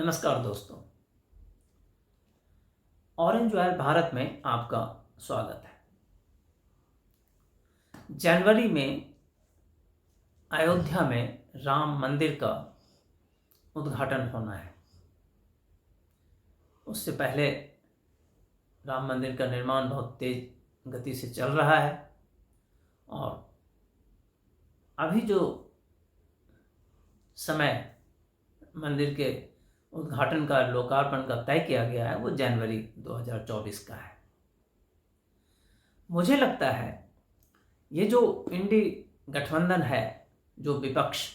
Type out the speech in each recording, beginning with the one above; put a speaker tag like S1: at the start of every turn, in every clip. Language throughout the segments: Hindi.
S1: नमस्कार दोस्तों। ऑरेंज ऑयल भारत में आपका स्वागत है। जनवरी में अयोध्या में राम मंदिर का उद्घाटन होना है। उससे पहले राम मंदिर का निर्माण बहुत तेज गति से चल रहा है और अभी जो समय मंदिर के उद्घाटन का लोकार्पण का तय किया गया है वो जनवरी 2024 का है। मुझे लगता है ये जो इंडी गठबंधन है, जो विपक्ष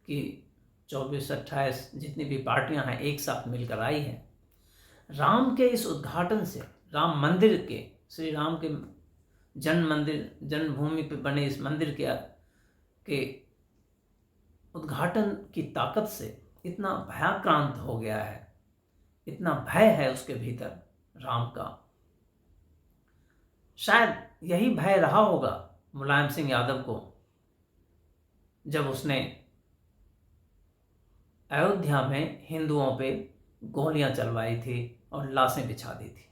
S1: की 24-28 जितनी भी पार्टियां हैं एक साथ मिलकर आई हैं, राम के इस उद्घाटन से, राम मंदिर के, श्री राम के जन्मभूमि पर बने इस मंदिर के उद्घाटन की ताकत से इतना भयाक्रांत हो गया है, इतना भय है उसके भीतर राम का। शायद यही भय रहा होगा मुलायम सिंह यादव को जब उसने अयोध्या में हिंदुओं पे गोलियां चलवाई थी और लाशें बिछा दी थी।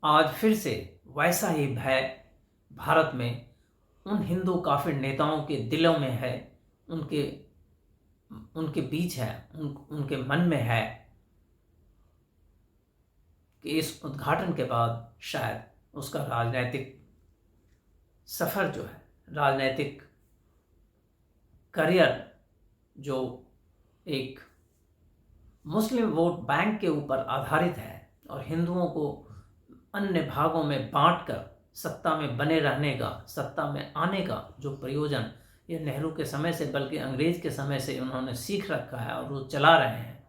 S1: आज फिर से वैसा ही भय भारत में उन हिंदू काफिर नेताओं के दिलों में है, उनके बीच है, उनके मन में है कि इस उद्घाटन के बाद शायद उसका राजनीतिक सफ़र जो है, राजनीतिक करियर जो एक मुस्लिम वोट बैंक के ऊपर आधारित है और हिंदुओं को अन्य भागों में बांटकर सत्ता में बने रहने का, सत्ता में आने का जो प्रयोजन ये नेहरू के समय से, बल्कि अंग्रेज के समय से उन्होंने सीख रखा है और वो चला रहे हैं,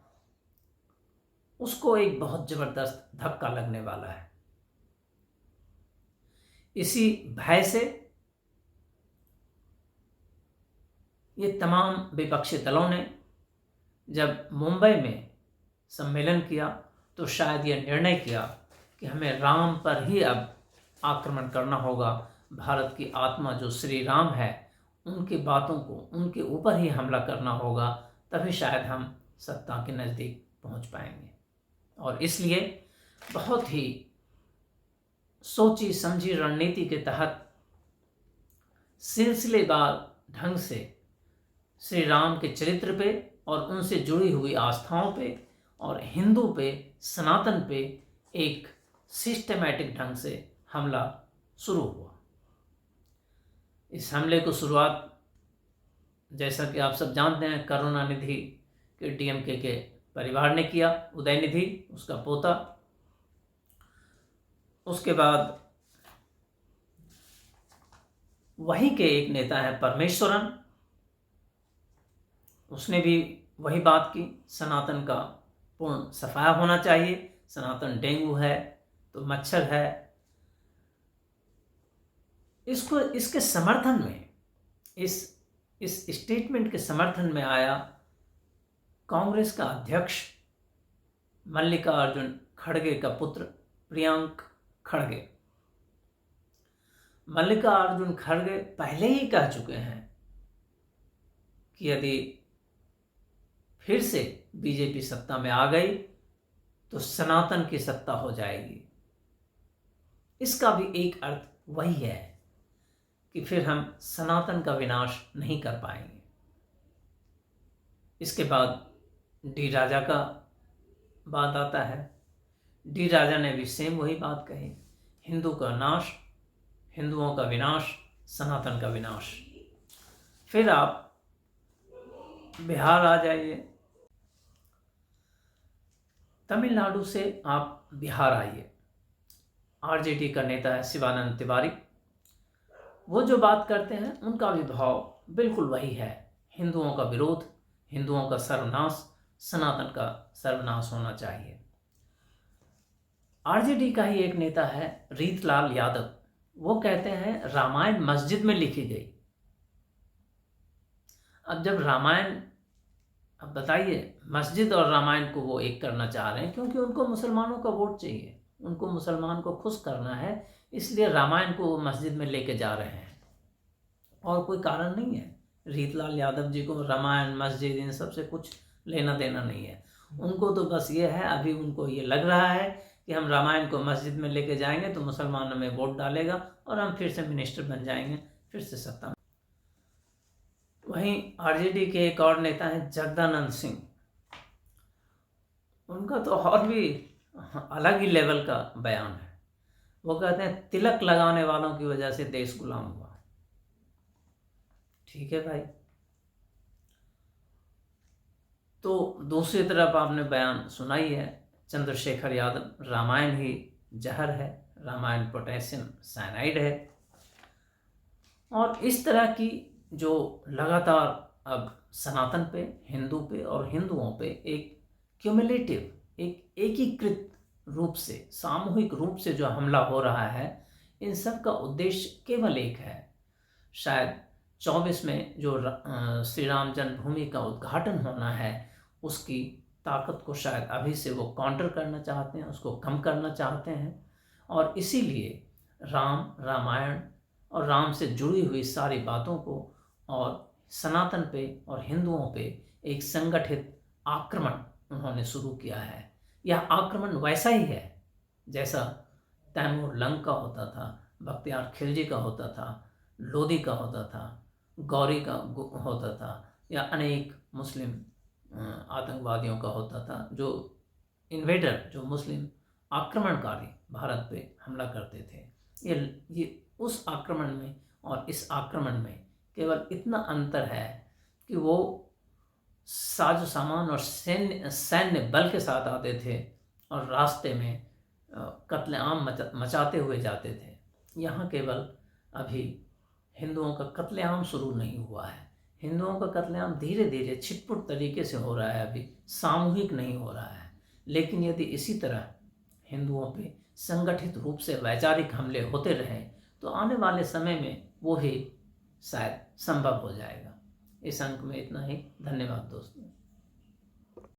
S1: उसको एक बहुत ज़बरदस्त धक्का लगने वाला है। इसी भय से ये तमाम विपक्षी दलों ने जब मुंबई में सम्मेलन किया तो शायद ये निर्णय किया कि हमें राम पर ही अब आक्रमण करना होगा। भारत की आत्मा जो श्री राम है, उनकी बातों को, उनके ऊपर ही हमला करना होगा, तभी शायद हम सत्ता के नज़दीक पहुंच पाएंगे। और इसलिए बहुत ही सोची समझी रणनीति के तहत सिलसिलेवार ढंग से श्री राम के चरित्र पे और उनसे जुड़ी हुई आस्थाओं पे और हिंदू पे, सनातन पे एक सिस्टमैटिक ढंग से हमला शुरू हुआ। इस हमले को शुरुआत, जैसा कि आप सब जानते हैं, करुणानिधि के डीएमके के परिवार ने किया, उदयनिधि उसका पोता। उसके बाद वहीं के एक नेता है परमेश्वरन, उसने भी वही बात की, सनातन का पूर्ण सफाया होना चाहिए, सनातन डेंगू है तो मच्छर है। इसके समर्थन में, इस स्टेटमेंट के समर्थन में आया कांग्रेस का अध्यक्ष मल्लिकार्जुन खड़गे का पुत्र प्रियंक खड़गे। मल्लिकार्जुन खड़गे पहले ही कह चुके हैं कि यदि फिर से बीजेपी सत्ता में आ गई तो सनातन की सत्ता हो जाएगी। इसका भी एक अर्थ वही है कि फिर हम सनातन का विनाश नहीं कर पाएंगे। इसके बाद डी राजा का बात आता है। डी राजा ने भी सेम वही बात कही, हिंदू का नाश, हिंदुओं का विनाश, सनातन का विनाश। फिर आप बिहार आ जाइए, तमिलनाडु से आप बिहार आइए। आरजेडी का नेता है शिवानंद तिवारी। वो जो बात करते हैं उनका भी भाव बिल्कुल वही है, हिंदुओं का विरोध, हिंदुओं का सर्वनाश, सनातन का सर्वनाश होना चाहिए। आरजेडी का ही एक नेता है रीतलाल यादव, वो कहते हैं रामायण मस्जिद में लिखी गई। अब जब रामायण, अब बताइए, मस्जिद और रामायण को वो एक करना चाह रहे हैं क्योंकि उनको मुसलमानों का वोट चाहिए, उनको मुसलमान को खुश करना है, इसलिए रामायण को वो मस्जिद में लेके जा रहे हैं और कोई कारण नहीं है। रीतलाल यादव जी को रामायण, मस्जिद इन सब से कुछ लेना देना नहीं है। उनको तो बस ये है, अभी उनको ये लग रहा है कि हम रामायण को मस्जिद में लेके जाएंगे तो मुसलमानों में वोट डालेगा और हम फिर से मिनिस्टर बन जाएंगे, फिर से सत्ता में। वहीं आरजेडी के एक और नेता हैं जगदानंद सिंह, उनका तो और भी अलग ही लेवल का बयान है। वो कहते हैं तिलक लगाने वालों की वजह से देश गुलाम हुआ। ठीक है भाई। तो दूसरी तरफ आपने बयान सुनाई है चंद्रशेखर यादव, रामायण ही जहर है, रामायण पोटेशियम साइनाइड है। और इस तरह की जो लगातार अब सनातन पे, हिंदू पे और हिंदुओं पे एक क्यूमुलेटिव, एक एकीकृत रूप से, सामूहिक रूप से जो हमला हो रहा है, इन सब का उद्देश्य केवल एक है। शायद 24 में जो श्री राम जन्मभूमि का उद्घाटन होना है, उसकी ताकत को शायद अभी से वो काउंटर करना चाहते हैं, उसको कम करना चाहते हैं। और इसीलिए राम, रामायण और राम से जुड़ी हुई सारी बातों को और सनातन पे और हिंदुओं पे एक संगठित आक्रमण उन्होंने शुरू किया है। यह आक्रमण वैसा ही है जैसा तैमूर लंग का होता था, बख्तियार खिलजी का होता था, लोदी का होता था, गौरी का होता था, या अनेक मुस्लिम आतंकवादियों का होता था, जो इन्वेडर, जो मुस्लिम आक्रमणकारी भारत पे हमला करते थे। ये उस आक्रमण में और इस आक्रमण में केवल इतना अंतर है कि वो साजो सामान और सैन्य बल के साथ आते थे और रास्ते में कत्लेआम मचाते हुए जाते थे। यहाँ केवल अभी हिंदुओं का कत्लेआम शुरू नहीं हुआ है। हिंदुओं का कत्लेआम धीरे धीरे छिटपुट तरीके से हो रहा है, अभी सामूहिक नहीं हो रहा है। लेकिन यदि इसी तरह हिंदुओं पे संगठित रूप से वैचारिक हमले होते रहे तो आने वाले समय में वो ही शायद संभव हो जाएगा। इस अंक में इतना ही। धन्यवाद दोस्तों।